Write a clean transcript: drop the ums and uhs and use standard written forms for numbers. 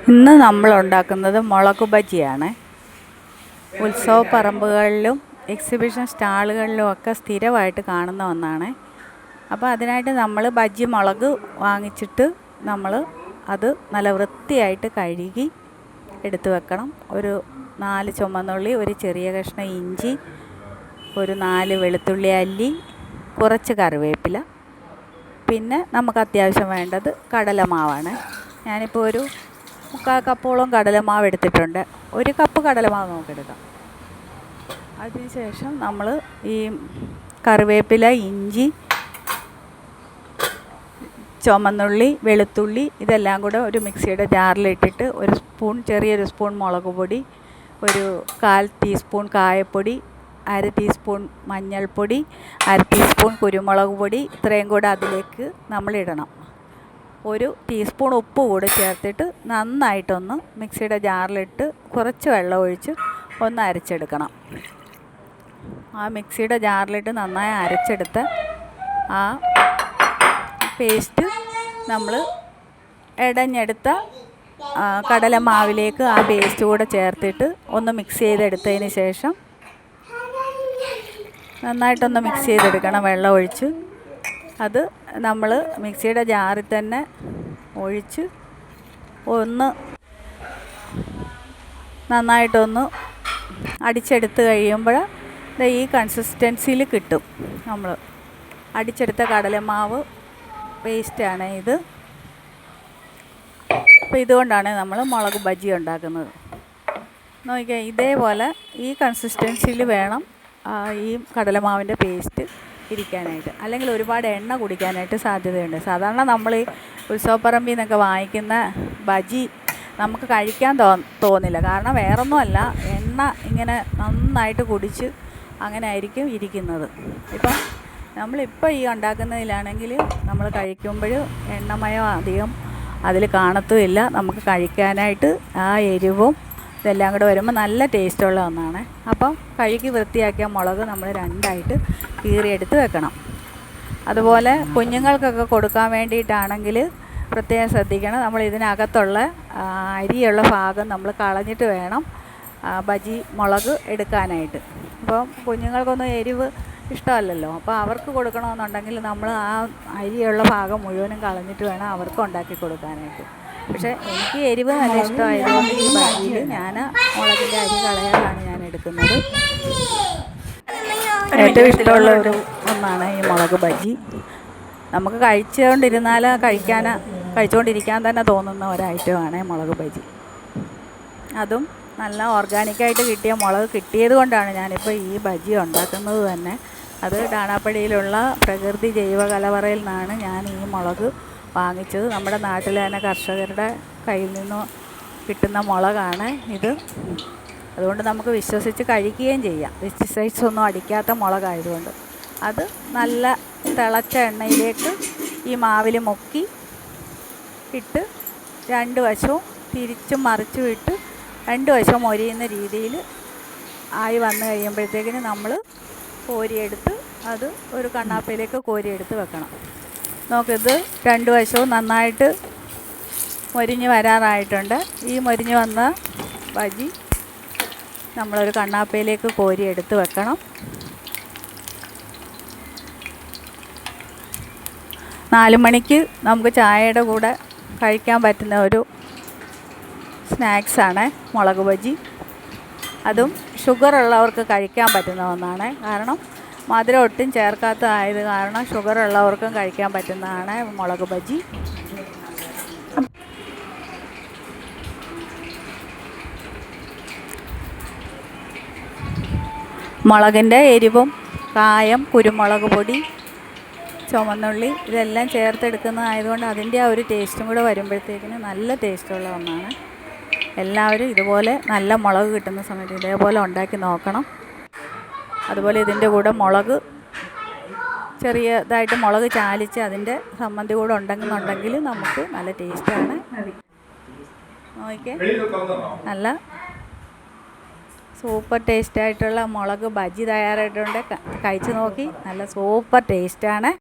ഇന്ന് നമ്മൾ ഉണ്ടാക്കുന്നത് മുളക് ബജിയാണ്. ഉത്സവ പറമ്പുകളിലും എക്സിബിഷൻ സ്റ്റാളുകളിലും ഒക്കെ സ്ഥിരമായിട്ട് കാണുന്ന ഒന്നാണ്. അപ്പോൾ അതിനായിട്ട് നമ്മൾ ബജി മുളക് വാങ്ങിച്ചിട്ട് നമ്മൾ അത് നല്ല വൃത്തിയായിട്ട് കഴുകി എടുത്ത് വെക്കണം. ഒരു 4 ചുമന്നുള്ളി, ഒരു ചെറിയ കഷ്ണം ഇഞ്ചി, ഒരു 4 വെളുത്തുള്ളി അല്ലി, കുറച്ച് കറിവേപ്പില, പിന്നെ നമുക്ക് അത്യാവശ്യം വേണ്ടത് കടലമാവാണ്. ഞാനിപ്പോൾ ഒരു 3/4 കപ്പോളം കടലമാവ് എടുത്തിട്ടുണ്ട്. 1 കപ്പ് കടലമാവ് നമുക്കെടുക്കാം. അതിനുശേഷം നമ്മൾ ഈ കറിവേപ്പില, ഇഞ്ചി, ചുമന്നുള്ളി, വെളുത്തുള്ളി ഇതെല്ലാം കൂടെ ഒരു മിക്സിയുടെ ജാറിലിട്ടിട്ട് ചെറിയൊരു സ്പൂൺ മുളക് പൊടി, ഒരു 1/4 ടീസ്പൂൺ കായപ്പൊടി, 1/2 ടീസ്പൂൺ മഞ്ഞൾപ്പൊടി, 1/2 ടീസ്പൂൺ കുരുമുളക് പൊടി, ഇത്രയും കൂടെ അതിലേക്ക് നമ്മളിടണം. 1 ടീസ്പൂൺ ഉപ്പ് കൂടെ ചേർത്തിട്ട് നന്നായിട്ടൊന്ന് മിക്സിയുടെ ജാറിലിട്ട് കുറച്ച് വെള്ളം ഒഴിച്ച് ഒന്ന് അരച്ചെടുക്കണം. ആ മിക്സിയുടെ ജാറിലിട്ട് നന്നായി അരച്ചെടുത്ത ആ പേസ്റ്റ് നമ്മൾ ഇടഞ്ഞെടുത്ത കടലമാവിലേക്ക് ആ പേസ്റ്റ് കൂടെ ചേർത്തിട്ട് ഒന്ന് മിക്സ് ചെയ്തെടുത്തതിന് ശേഷം നന്നായിട്ടൊന്ന് മിക്സ് ചെയ്തെടുക്കണം വെള്ളം ഒഴിച്ച്. അത് നമ്മൾ മിക്സിയുടെ ജാറിൽ തന്നെ ഒഴിച്ച് ഒന്ന് നന്നായിട്ടൊന്ന് അടിച്ചെടുത്ത് കഴിയുമ്പോൾ ഈ കൺസിസ്റ്റൻസിയിൽ കിട്ടും. നമ്മൾ അടിച്ചെടുത്ത കടലമാവ് പേസ്റ്റാണ് ഇത്. അപ്പോൾ ഇതുകൊണ്ടാണ് നമ്മൾ മുളക് ബജി ഉണ്ടാക്കുന്നത്. നോക്കിയാൽ ഇതേപോലെ ഈ കൺസിസ്റ്റൻസിയിൽ വേണം ഈ കടലമാവിൻ്റെ പേസ്റ്റ് ഇരിക്കാനായിട്ട്, അല്ലെങ്കിൽ ഒരുപാട് എണ്ണ കുടിക്കാനായിട്ട് സാധ്യതയുണ്ട്. സാധാരണ നമ്മൾ ഈ ഉത്സവപ്പറമ്പിൽ നിന്നൊക്കെ വാങ്ങിക്കുന്ന ബജി നമുക്ക് കഴിക്കാൻ തോന്നില്ല. കാരണം വേറൊന്നുമല്ല, എണ്ണ ഇങ്ങനെ നന്നായിട്ട് കുടിച്ച് അങ്ങനെ ആയിരിക്കും ഇരിക്കുന്നത്. ഇപ്പം നമ്മളിപ്പോൾ ഈ ഉണ്ടാക്കുന്നതിലാണെങ്കിൽ നമ്മൾ കഴിക്കുമ്പോൾ എണ്ണമയം അധികം അതിൽ കാണത്തുമില്ല. നമുക്ക് കഴിക്കാനായിട്ട് ആ എരിവും ഇതെല്ലാം കൂടെ വരുമ്പോൾ നല്ല ടേസ്റ്റുള്ള ഒന്നാണ്. അപ്പം കഴുകി വൃത്തിയാക്കിയ മുളക് നമ്മൾ 2ആയിട്ട് കീറിയെടുത്ത് വെക്കണം. അതുപോലെ കുഞ്ഞുങ്ങൾക്കൊക്കെ കൊടുക്കാൻ വേണ്ടിയിട്ടാണെങ്കിൽ പ്രത്യേകം ശ്രദ്ധിക്കണം. നമ്മൾ ഇതിനകത്തുള്ള അരിയുള്ള ഭാഗം നമ്മൾ കളഞ്ഞിട്ട് വേണം ബജി മുളക് എടുക്കാനായിട്ട്. അപ്പം കുഞ്ഞുങ്ങൾക്കൊന്നും എരിവ് ഇഷ്ടമല്ലല്ലോ. അപ്പോൾ അവർക്ക് കൊടുക്കണമെന്നുണ്ടെങ്കിൽ നമ്മൾ ആ അരിയുള്ള ഭാഗം മുഴുവനും കളഞ്ഞിട്ട് വേണം അവർക്ക് ഉണ്ടാക്കി കൊടുക്കാനായിട്ട്. പക്ഷേ എനിക്ക് എരിവ് നല്ല ഇഷ്ടമായതുകൊണ്ട് ഈ ബജിയിൽ ഞാൻ മുളകിൻ്റെ അരി കളയാതാണ് ഞാൻ എടുക്കുന്നത്. ഏറ്റവും ഇഷ്ടമുള്ള ഒന്നാണ് ഈ മുളക് ബജി. നമുക്ക് കഴിച്ചുകൊണ്ടിരിക്കാൻ തന്നെ തോന്നുന്ന ഒരൈറ്റമാണ് മുളക് ബജി. അതും നല്ല ഓർഗാനിക്കായിട്ട് കിട്ടിയ മുളക് കിട്ടിയത് കൊണ്ടാണ് ഞാനിപ്പോൾ ഈ ബജി ഉണ്ടാക്കുന്നത് തന്നെ. അത് ഡാണാപ്പടിയിലുള്ള പ്രകൃതി ജൈവ കലവറയിൽ നിന്നാണ് ഞാൻ ഈ മുളക് വാങ്ങിച്ചത്. നമ്മുടെ നാട്ടിലെ തന്നെ കർഷകരുടെ കയ്യിൽ നിന്ന് കിട്ടുന്ന മുളകാണ് ഇത്. അതുകൊണ്ട് നമുക്ക് വിശ്വസിച്ച് കഴിക്കുകയും ചെയ്യാം. പെസ്റ്റിസൈഡ്സ് ഒന്നും അടിക്കാത്ത മുളകായതുകൊണ്ട്. അത് നല്ല തിളച്ച എണ്ണയിലേക്ക് ഈ മാവിൽ മുക്കി ഇട്ട് 2 വശവും തിരിച്ചും മറിച്ചും ഇട്ട് 2 വശവും മൊരിയുന്ന രീതിയിൽ ആയി വന്നു കഴിയുമ്പോഴത്തേക്കിന് നമ്മൾ കോരിയെടുത്ത് അത് ഒരു കണ്ണാപ്പയിലേക്ക് കോരിയെടുത്ത് വെക്കണം. നോക്കിത് 2 വശവും നന്നായിട്ട് മൊരിഞ്ഞ് വരാറായിട്ടുണ്ട്. ഈ മൊരിഞ്ഞ് വന്ന ബജി നമ്മളൊരു കണ്ണാപ്പയിലേക്ക് കോരിയെടുത്ത് വെക്കണം. 4 മണിക്ക് നമുക്ക് ചായയുടെ കൂടെ കഴിക്കാൻ പറ്റുന്ന ഒരു സ്നാക്സാണ് മുളക് ബജി. അതും ഷുഗറുള്ളവർക്ക് കഴിക്കാൻ പറ്റുന്ന ഒന്നാണ്. കാരണം മധുരം ഒട്ടും ചേർക്കാത്തതായത് കാരണം ഷുഗറുള്ളവർക്കും കഴിക്കാൻ പറ്റുന്നതാണ് മുളക് ബജി. മുളകിൻ്റെ എരിവും കായം, കുരുമുളക് പൊടി, ചുവന്നുള്ളി ഇതെല്ലാം ചേർത്തെടുക്കുന്നതായതുകൊണ്ട് അതിൻ്റെ ആ ഒരു ടേസ്റ്റും കൂടെ വരുമ്പോഴത്തേക്കിന് നല്ല ടേസ്റ്റുള്ള ഒന്നാണ്. എല്ലാവരും ഇതുപോലെ നല്ല മുളക് കിട്ടുന്ന സമയത്ത് ഇതേപോലെ ഉണ്ടാക്കി നോക്കണം. അതുപോലെ ഇതിൻ്റെ കൂടെ ചെറിയതായിട്ട് മുളക് ചാലിച്ച് അതിൻ്റെ സമ്മന്തി കൂടെ ഉണ്ടെന്നുണ്ടെങ്കിൽ നമുക്ക് നല്ല ടേസ്റ്റാണ്. നോക്കിയേ, നല്ല സൂപ്പർ ടേസ്റ്റായിട്ടുള്ള മുളക് ബജി തയ്യാറായിട്ടുണ്ട്. കഴിച്ച് നോക്കി, നല്ല സൂപ്പർ ടേസ്റ്റാണ്.